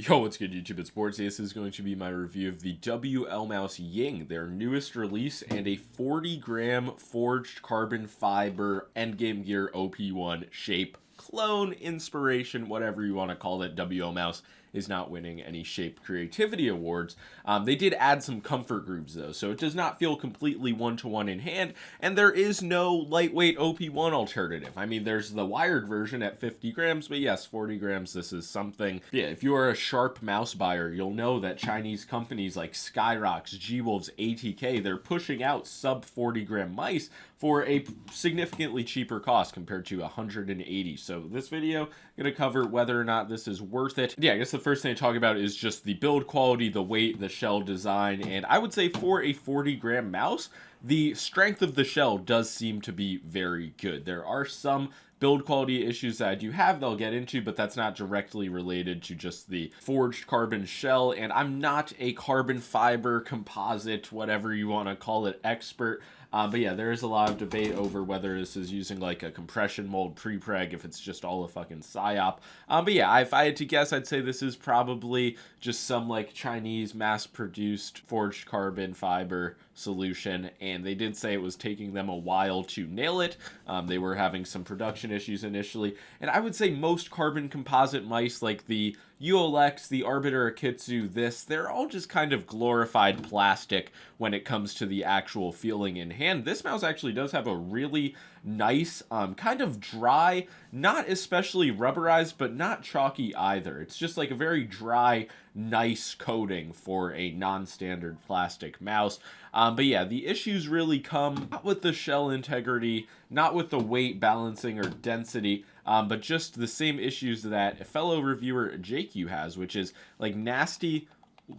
Yo, what's good, YouTube? It's boardzy. This is going to be my review of the WLmouse Ying, their newest release, and a 40-gram forged carbon fiber endgame gear OP1 shape clone inspiration, whatever you want to call it. WLmouse is not winning any shape creativity awards. They did add some comfort grooves though, so it does not feel completely one-to-one in hand, and there is no lightweight OP1 alternative. I mean, there's the wired version at 50 grams, but yes, 40 grams, this is something. Yeah, if you are a sharp mouse buyer, you'll know that Chinese companies like Skyrox, G-Wolves, ATK, they're pushing out sub 40 gram mice for a significantly cheaper cost compared to 180. So this video gonna cover whether or not this is worth it. Yeah, I guess the first thing to talk about is just the build quality, the weight, the shell design, and I would say for a 40-gram mouse, the strength of the shell does seem to be very good. There are some build quality issues that I do have that I'll get into, but that's not directly related to just the forged carbon shell, and I'm not a carbon fiber composite, whatever you want to call it, expert. But yeah, there is a lot of debate over whether this is using like a compression mold pre-preg, if it's just all a fucking psyop. But yeah, if I had to guess, I'd say this is probably just some like Chinese mass-produced forged carbon fiber solution, and they did say it was taking them a while to nail it. They were having some production issues initially, and I would say most carbon composite mice like the ULX, the Arbiter Akitsu, they're all just kind of glorified plastic when it comes to the actual feeling in hand. This mouse actually does have a really nice, kind of dry, not especially rubberized, but not chalky either. It's just like a very dry, nice coating for a non-standard plastic mouse. But yeah, the issues really come not with the shell integrity, not with the weight balancing or density, but just the same issues that a fellow reviewer JQ has, which is like nasty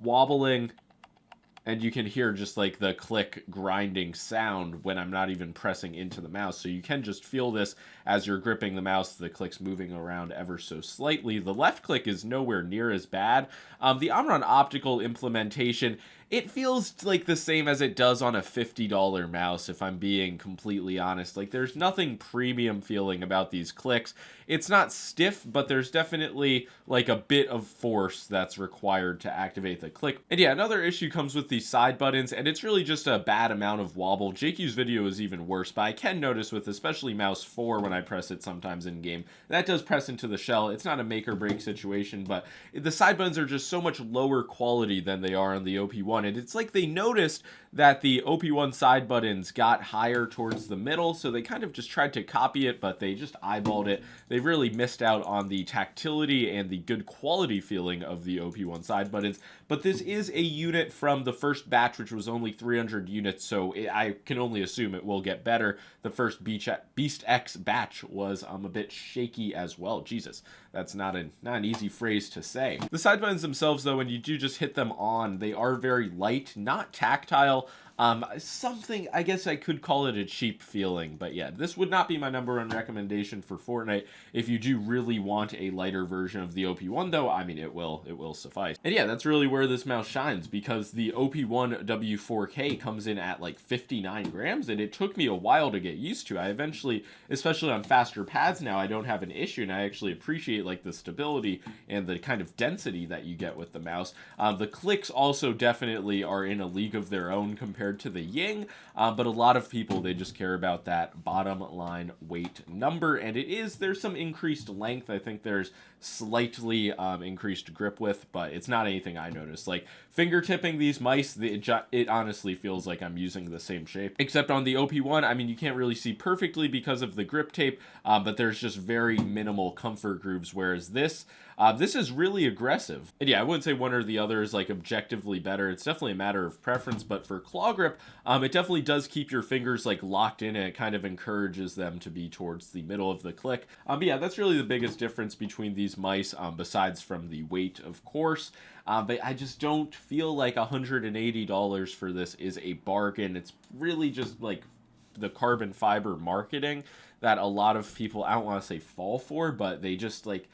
wobbling, and you can hear just like the click grinding sound when I'm not even pressing into the mouse. So you can just feel this as you're gripping the mouse, the click's moving around ever so slightly. The left click is nowhere near as bad. The Omron optical implementation, it feels like the same as it does on a $50 mouse, if I'm being completely honest. Like, there's nothing premium feeling about these clicks. It's not stiff, but there's definitely like a bit of force that's required to activate the click. And yeah, another issue comes with the side buttons, and it's really just a bad amount of wobble. JQ's video is even worse, but I can notice with especially mouse 4 when I press it sometimes in game, that does press into the shell. It's not a make or break situation, but the side buttons are just so much lower quality than they are on the OP1. And it's like they noticed that the OP1 side buttons got higher towards the middle, so they kind of just tried to copy it, but they just eyeballed it. They really missed out on the tactility and the good quality feeling of the OP1 side buttons. But this is a unit from the first batch, which was only 300 units, so I can only assume it will get better. The first Beast X batch was a bit shaky as well. Jesus, that's not an easy phrase to say. The side buttons themselves, though, when you do just hit them on, they are very light, not tactile. Something, I guess I could call it a cheap feeling, but yeah, this would not be my number 1 recommendation for Fortnite. If you do really want a lighter version of the OP1 though, I mean, it will suffice. And yeah, that's really where this mouse shines, because the OP1 W4K comes in at like 59 grams, and it took me a while to get used to. I eventually, especially on faster pads now, I don't have an issue, and I actually appreciate like the stability and the kind of density that you get with the mouse. The clicks also definitely are in a league of their own compared to the Ying, but a lot of people, they just care about that bottom line weight number, and there's some increased length. I think there's slightly increased grip width, but it's not anything I noticed. Like, fingertipping these mice, it honestly feels like I'm using the same shape, except on the OP1, I mean, you can't really see perfectly because of the grip tape, but there's just very minimal comfort grooves, whereas this is really aggressive. And yeah, I wouldn't say one or the other is like objectively better. It's definitely a matter of preference, but for claw grip, it definitely does keep your fingers like locked in, and it kind of encourages them to be towards the middle of the click. But yeah, that's really the biggest difference between these mice, besides from the weight, of course. But I just don't feel like $180 for this is a bargain. It's really just like the carbon fiber marketing that a lot of people, I don't want to say fall for, but they just like,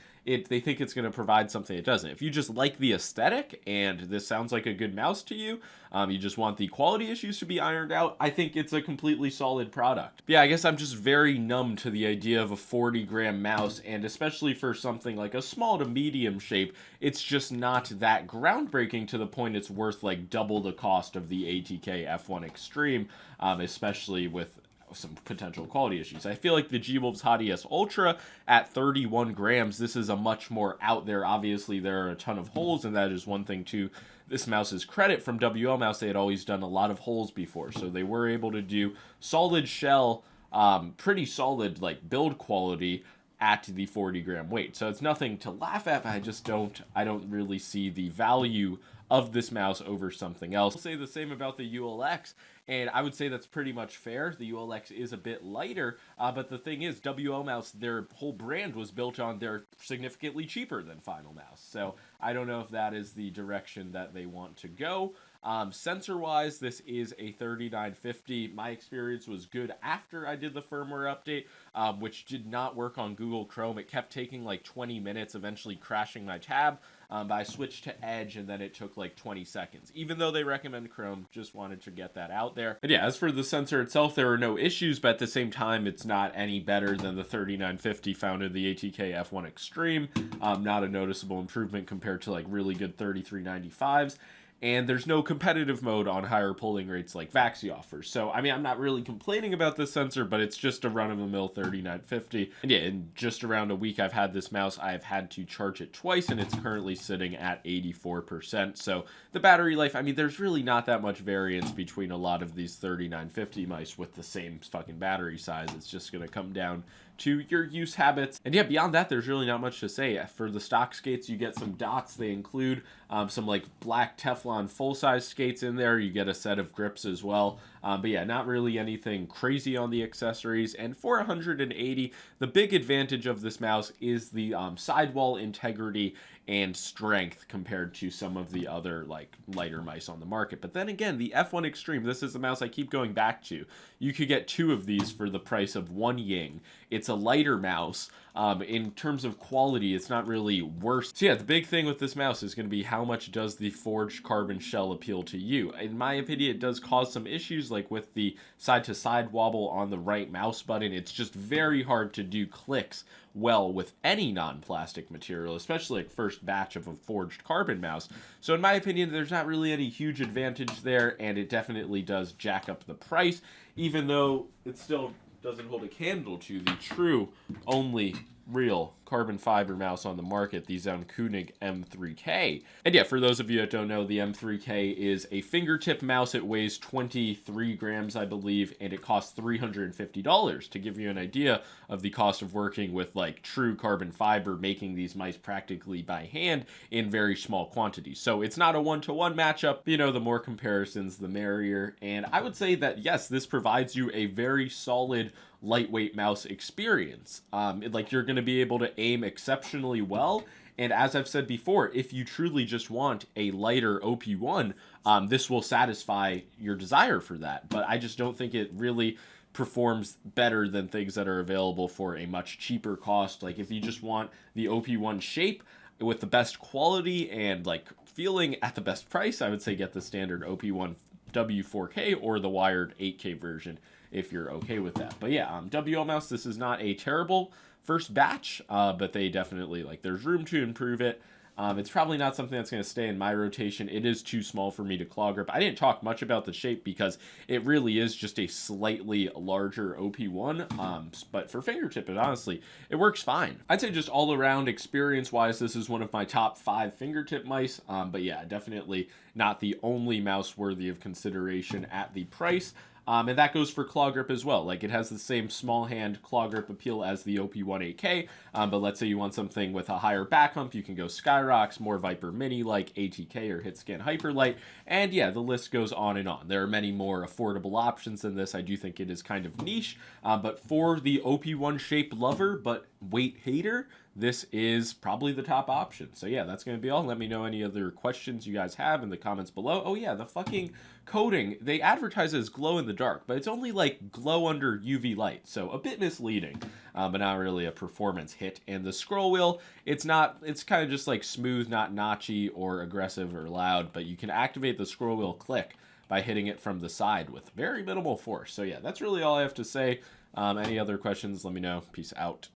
they think it's going to provide something it doesn't. If you just like the aesthetic and this sounds like a good mouse to you, you just want the quality issues to be ironed out, I think it's a completely solid product. But yeah, I guess I'm just very numb to the idea of a 40-gram mouse, and especially for something like a small to medium shape, it's just not that groundbreaking to the point it's worth like double the cost of the ATK F1 Extreme, especially with some potential quality issues. I feel like the G-Wolves Hot ES Ultra at 31 grams, this is a much more out there. Obviously, there are a ton of holes, and that is one thing to this mouse's credit. From WLmouse, they had always done a lot of holes before, so they were able to do solid shell, pretty solid like build quality at the 40-gram weight. So it's nothing to laugh at, but I don't really see the value of this mouse over something else. I'll say the same about the ULX, and I would say that's pretty much fair. The ULX is a bit lighter, but the thing is, WLmouse, their whole brand was built on they're significantly cheaper than Final Mouse. So I don't know if that is the direction that they want to go. Sensor-wise, this is a 3950. My experience was good after I did the firmware update, which did not work on Google Chrome. It kept taking like 20 minutes, eventually crashing my tab. But I switched to Edge, and then it took like 20 seconds. Even though they recommend Chrome, just wanted to get that out there. But yeah, as for the sensor itself, there are no issues, but at the same time, it's not any better than the 3950 found in the ATK F1 Extreme. Not a noticeable improvement compared to like really good 3395s. And there's no competitive mode on higher polling rates like Vaxi offers. So, I mean, I'm not really complaining about this sensor, but it's just a run-of-the-mill 3950. And yeah, in just around a week I've had this mouse, I've had to charge it twice, and it's currently sitting at 84%. So the battery life, I mean, there's really not that much variance between a lot of these 3950 mice with the same fucking battery size. It's just going to come down to your use habits. And yeah, beyond that, there's really not much to say. For the stock skates, you get some dots. They include some like black Teflon full-size skates in there. You get a set of grips as well. But yeah, not really anything crazy on the accessories. And for 180, the big advantage of this mouse is the sidewall integrity and strength compared to some of the other like lighter mice on the market. But then again, the F1 Extreme, this is the mouse I keep going back to. You could get two of these for the price of one Ying. It's a lighter mouse. In terms of quality, it's not really worse. So yeah, the big thing with this mouse is going to be how much does the forged carbon shell appeal to you. In my opinion, it does cause some issues, like with the side-to-side wobble on the right mouse button. It's just very hard to do clicks well with any non-plastic material, especially like first batch of a forged carbon mouse. So in my opinion, there's not really any huge advantage there, and it definitely does jack up the price, even though it still doesn't hold a candle to the true only real carbon fiber mouse on the market, the Zaunkönig M3K. And yeah, for those of you that don't know, the M3K is a fingertip mouse. It weighs 23 grams, I believe, and it costs $350 to give you an idea of the cost of working with like true carbon fiber, making these mice practically by hand in very small quantities. So it's not a one-to-one matchup. You know, the more comparisons, the merrier. And I would say that, yes, this provides you a very solid lightweight mouse experience. Like you're going to be able to aim exceptionally well. And as I've said before, if you truly just want a lighter OP1, this will satisfy your desire for that. But I just don't think it really performs better than things that are available for a much cheaper cost. Like if you just want the OP1 shape with the best quality and like feeling at the best price, I would say get the standard OP1 W4K or the wired 8K version if you're okay with that. But yeah, WLmouse, this is not a terrible first batch, but they definitely, like, there's room to improve it. It's probably not something that's going to stay in my rotation. It is too small for me to claw grip. I didn't talk much about the shape because it really is just a slightly larger OP1, but for fingertip, honestly, it works fine. I'd say just all around experience-wise, this is one of my top 5 fingertip mice, but yeah, definitely not the only mouse worthy of consideration at the price. And that goes for claw grip as well. Like, it has the same small hand claw grip appeal as the OP1 8K, but let's say you want something with a higher back hump, you can go Skyrox, more Viper Mini like ATK or HitScan Hyperlight, and yeah, the list goes on and on. There are many more affordable options than this. I do think it is kind of niche, but for the OP1 shape lover but weight hater, this is probably the top option. So yeah, that's going to be all. Let me know any other questions you guys have in the comments below. Oh yeah, the fucking coating, they advertise it as glow in the dark, but it's only like glow under UV light, so a bit misleading, but not really a performance hit. And the scroll wheel, it's kind of just like smooth, not notchy or aggressive or loud, but you can activate the scroll wheel click by hitting it from the side with very minimal force. So yeah, that's really all I have to say. Any other questions, let me know. Peace out.